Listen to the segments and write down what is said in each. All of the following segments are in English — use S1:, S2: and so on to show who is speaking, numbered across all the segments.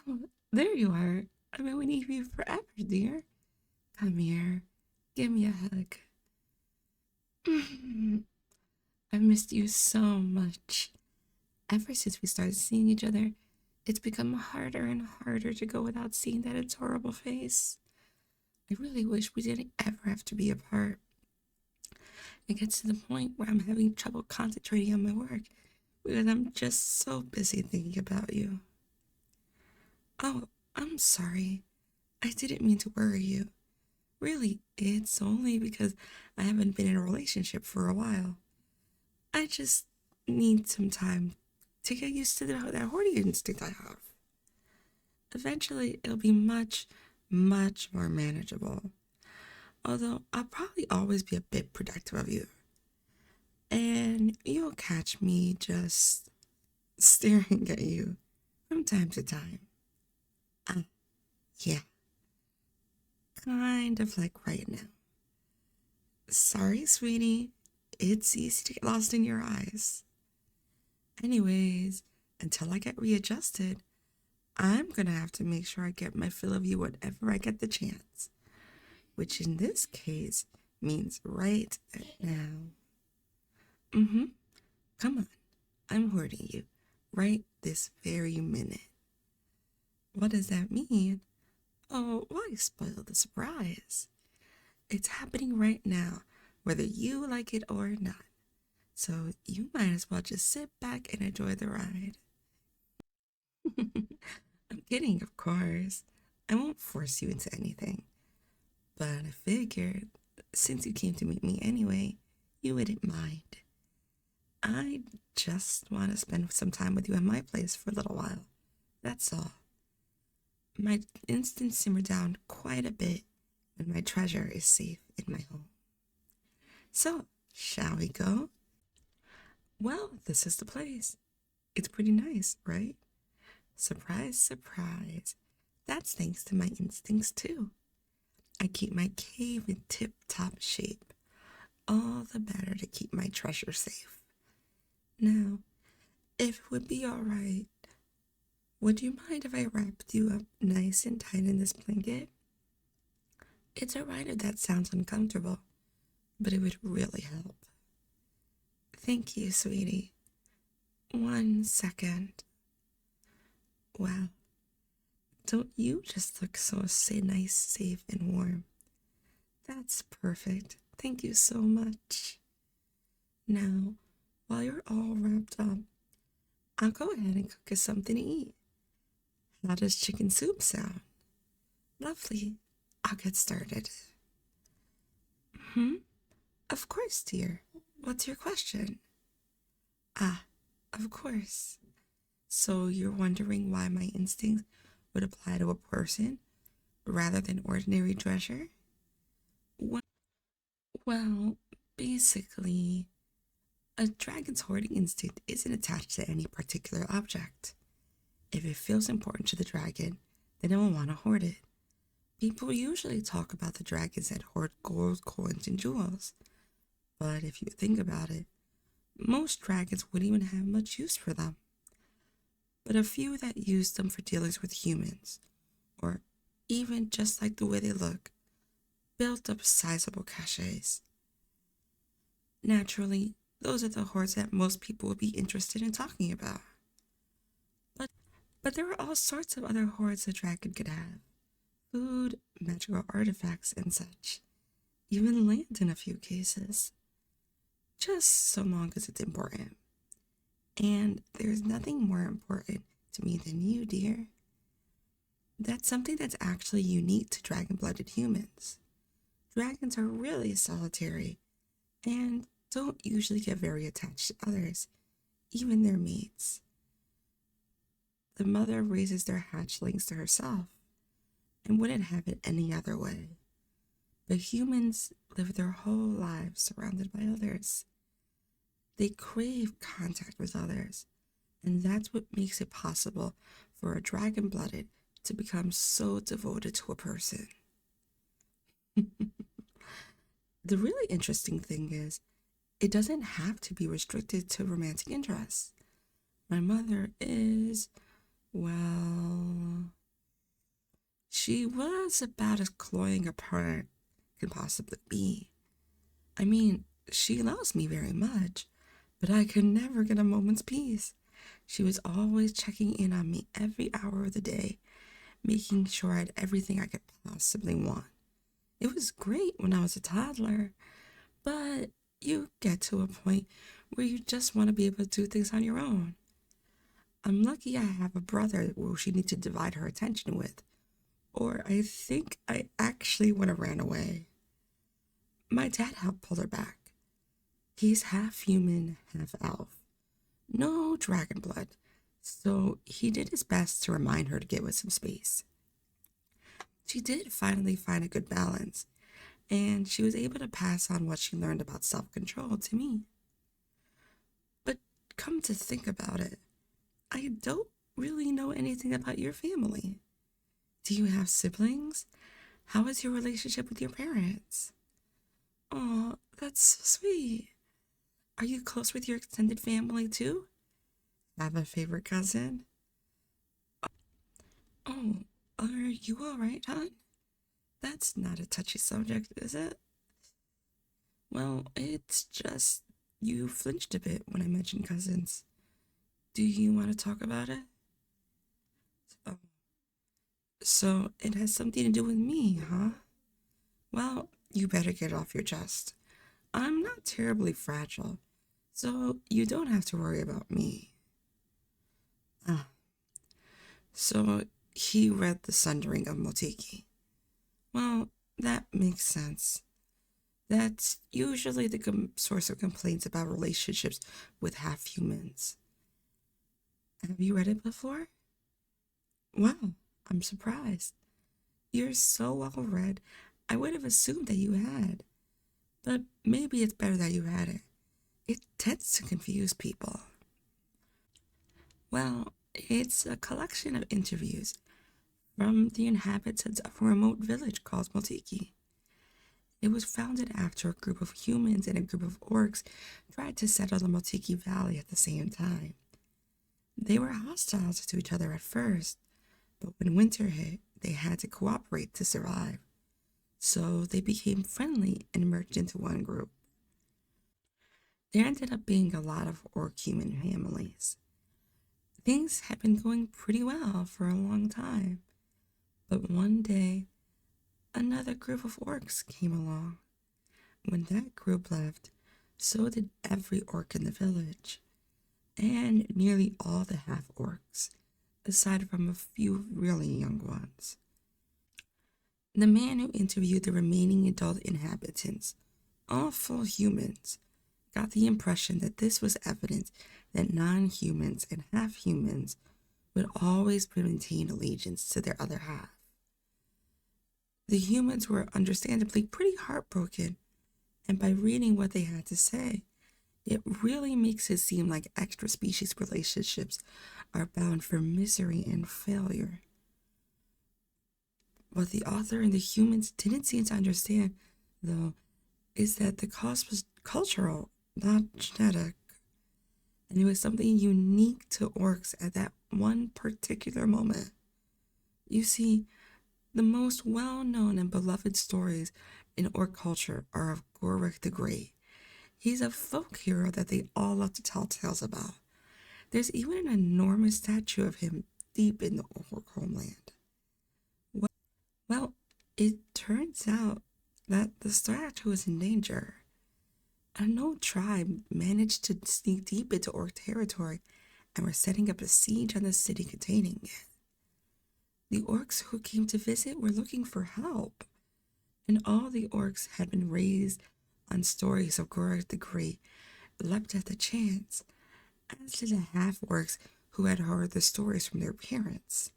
S1: Oh, there you are. I've been waiting for you forever, dear. Come here. Give me a hug. I've missed you so much. Ever since we started seeing each other, it's become harder and harder to go without seeing that adorable face. I really wish we didn't ever have to be apart. It gets to the point where I'm having trouble concentrating on my work because I'm just so busy thinking about you. Oh, I'm sorry. I didn't mean to worry you. Really, it's only because I haven't been in a relationship for a while. I just need some time to get used to that horny instinct I have. Eventually, it'll be much, much more manageable. Although I'll probably always be a bit protective of you. And you'll catch me just staring at you from time to time. Uh, yeah, kind of like right now. Sorry, sweetie. It's easy to get lost in your eyes. Anyways, until I get readjusted, I'm gonna have to make sure I get my fill of you whenever I get the chance, which in this case means right now. Mm-hmm. Come on, I'm hoarding you right this very minute. What does that mean? Oh, why spoil the surprise? It's happening right now, whether you like it or not. So you might as well just sit back and enjoy the ride. I'm kidding, of course. I won't force you into anything. But I figured, since you came to meet me anyway, you wouldn't mind. I just want to spend some time with you at my place for a little while. That's all. My instincts simmer down quite a bit when my treasure is safe in my home. So, shall we go? Well, this is the place. It's pretty nice, right? Surprise, surprise. That's thanks to my instincts, too. I keep my cave in tip top shape, all the better to keep my treasure safe. Now, if it would be all right, would you mind if I wrapped you up nice and tight in this blanket? It's all right if that sounds uncomfortable, but it would really help. Thank you, sweetie. 1 second. Wow, don't you just look so say nice, safe, and warm? That's perfect. Thank you so much. Now, while you're all wrapped up, I'll go ahead and cook us something to eat. How does chicken soup sound? Lovely. I'll get started. Hmm? Of course, dear. What's your question? Ah, of course. So you're wondering why my instincts would apply to a person rather than ordinary treasure? Well, well, basically, a dragon's hoarding instinct isn't attached to any particular object. If it feels important to the dragon, then it will want to hoard it. People usually talk about the dragons that hoard gold coins and jewels, but if you think about it, most dragons wouldn't even have much use for them. But a few that use them for dealings with humans, or even just like the way they look, built up sizable caches. Naturally, those are the hoards that most people would be interested in talking about. But, but there are all sorts of other hoards a dragon could have. Food, magical artifacts, and such. Even land in a few cases. Just so long as it's important. And there's nothing more important to me than you, dear. That's something that's actually unique to dragon-blooded humans. Dragons are really solitary and don't usually get very attached to others, even their mates. The mother raises their hatchlings to herself and wouldn't have it any other way. But humans live their whole lives surrounded by others. They crave contact with others, and that's what makes it possible for a dragon blooded to become so devoted to a person. The really interesting thing is, it doesn't have to be restricted to romantic interests. My mother is, well, She was about as cloying a parent can possibly be. I mean, she loves me very much, but I could never get a moment's peace. She was always checking in on me every hour of the day, making sure I had everything I could possibly want. It was great when I was a toddler, but you get to a point where you just want to be able to do things on your own. I'm lucky I have a brother who she needs to divide her attention with, or I think I actually would have ran away. My dad helped pull her back. He's half human, half elf. No dragon blood, so he did his best to remind her to give us some space. She did finally find a good balance, and she was able to pass on what she learned about self control to me. But come to think about it, I don't really know anything about your family. Do you have siblings? How is your relationship with your parents? Oh, that's so sweet. Are you close with your extended family too? Have a favorite cousin? Oh, are you alright, hon? That's not a touchy subject, is it? Well, it's just you flinched a bit when I mentioned cousins. Do you want to talk about it? Oh, so it has something to do with me, huh? Well, you better get it off your chest. I'm not terribly fragile, so you don't have to worry about me. Ah, so he read The Sundering of Moteki. Well, that makes sense. That's usually the source of complaints about relationships with half humans. Have you read it before? Wow, I'm surprised. You're so well read, I would have assumed that you had. But maybe it's better that you had it. It tends to confuse people. Well, it's a collection of interviews from the inhabitants of a remote village called Moteki. It was founded after a group of humans and a group of orcs tried to settle the Moteki Valley at the same time. They were hostile to each other at first, but when winter hit, they had to cooperate to survive. So they became friendly and merged into one group. There ended up being a lot of orc human families. Things had been going pretty well for a long time, but one day another group of orcs came along. When that group left, so did every orc in the village, and nearly all the half orcs, aside from a few really young ones. The man who interviewed the remaining adult inhabitants, all full humans, got the impression that this was evidence that non humans and half humans would always maintain allegiance to their other half. The humans were understandably pretty heartbroken, and by reading what they had to say, it really makes it seem like extra species relationships are bound for misery and failure. What the author and the humans didn't seem to understand, though, is that the cause was cultural, not genetic. And it was something unique to orcs at that one particular moment. You see, the most well known and beloved stories in orc culture are of Gorik the Great. He's a folk hero that they all love to tell tales about. There's even an enormous statue of him deep in the orc homeland. Well, it turns out that the statue is in danger. A no tribe managed to sneak deep into orc territory and were setting up a siege on the city containing it. The orcs who came to visit were looking for help, and all the orcs had been raised on stories of Gorik the Great, leapt at the chance, as did the half orcs who had heard the stories from their parents.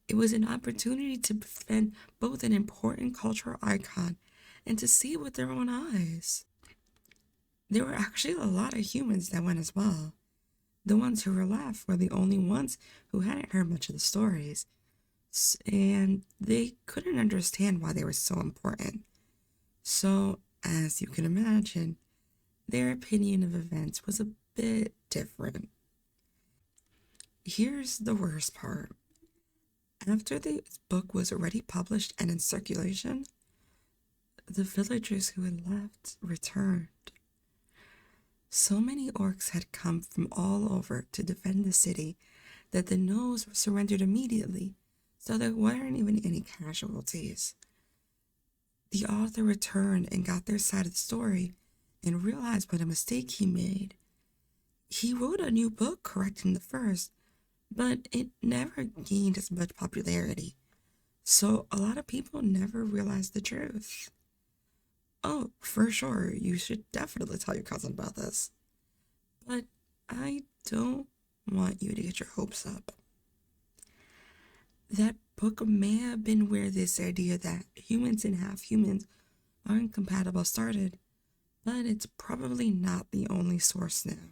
S1: It was an opportunity to defend both an important cultural icon and to see it with their own eyes. There were actually a lot of humans that went as well. The ones who were left were the only ones who hadn't heard much of the stories, and they couldn't understand why they were so important. So, as you can imagine, their opinion of events was a bit different. Here's the worst part. After the book was already published and in circulation, the villagers who had left returned. So many orcs had come from all over to defend the city that the Gnomes surrendered immediately, so there weren't even any casualties. The author returned and got their side of the story and realized what a mistake he made. He wrote a new book correcting the first, but it never gained as much popularity, so a lot of people never realized the truth. Oh, for sure, you should definitely tell your cousin about this. But I don't want you to get your hopes up. That book may have been where this idea that humans and half humans are incompatible started, but it's probably not the only source now.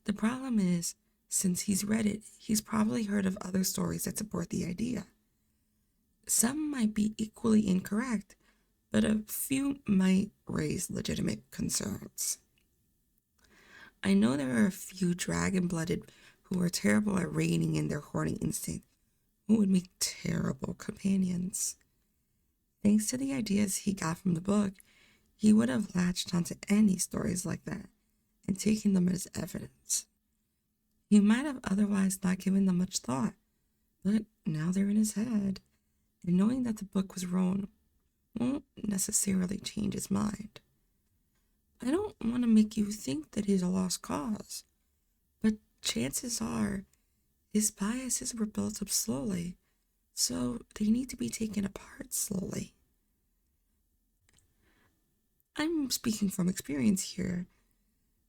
S1: The problem is, since he's read it, he's probably heard of other stories that support the idea. Some might be equally incorrect, but a few might raise legitimate concerns. I know there are a few dragon-blooded who are terrible at reining in their horny instinct, who would make terrible companions. Thanks to the ideas he got from the book, he would have latched onto any stories like that and taken them as evidence. He might have otherwise not given them much thought, but now they're in his head, and knowing that the book was wrong won't necessarily change his mind. I don't want to make you think that he's a lost cause, but chances are his biases were built up slowly, so they need to be taken apart slowly. I'm speaking from experience here.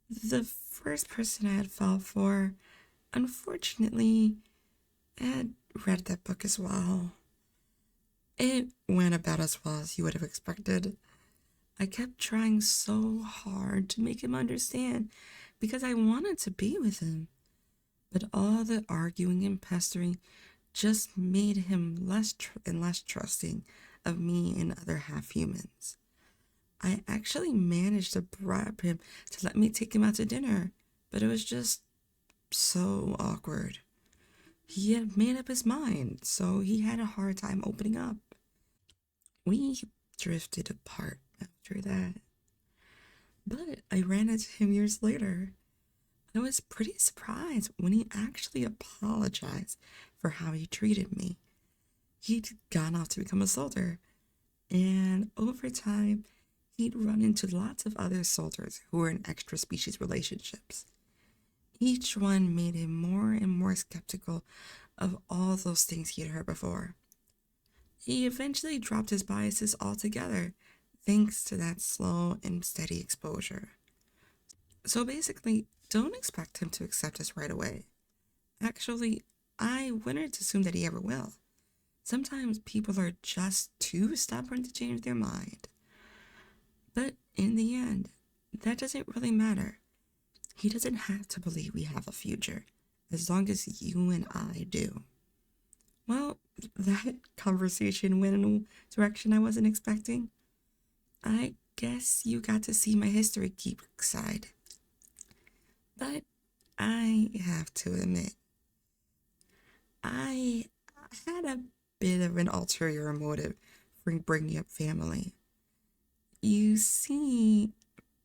S1: The first person I had felt for, unfortunately, had read that book as well. It went about as well as you would have expected. I kept trying so hard to make him understand because I wanted to be with him. But all the arguing and pestering just made him less and less trusting of me and other half-humans. I actually managed to bribe him to let me take him out to dinner, but it was just so awkward. He had made up his mind, so he had a hard time opening up. We drifted apart after that, but I ran into him years later. I was pretty surprised when he actually apologized for how he treated me. He'd gone off to become a soldier, and over time, he'd run into lots of other soldiers who were in extra species relationships. Each one made him more and more skeptical of all those things he had heard before. He eventually dropped his biases altogether, thanks to that slow and steady exposure. So basically, don't expect him to accept us right away. Actually, I wouldn't assume that he ever will. Sometimes people are just too stubborn to change their mind. But in the end, that doesn't really matter. He doesn't have to believe we have a future, as long as you and I do. Well, that conversation went in a direction I wasn't expecting. I guess you got to see my history geek side. But I have to admit, I had a bit of an ulterior motive for bringing up family. You see,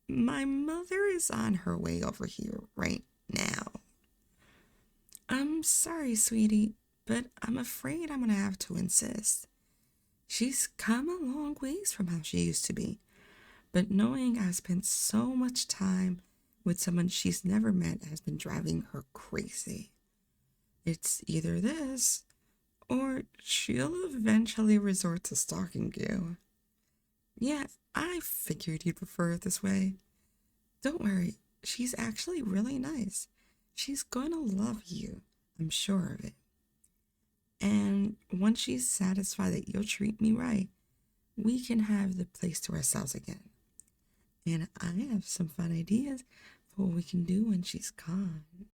S1: my mother is on her way over here right now. I'm sorry, sweetie, but I'm afraid I'm gonna have to insist. She's come a long ways from how she used to be, but knowing I've spent so much time with someone she's never met has been driving her crazy. It's either this, or she'll eventually resort to stalking you. Yeah, I figured you'd prefer it this way. Don't worry, she's actually really nice. She's going to love you, I'm sure of it. And once she's satisfied that you'll treat me right, we can have the place to ourselves again. And I have some fun ideas for what we can do when she's gone.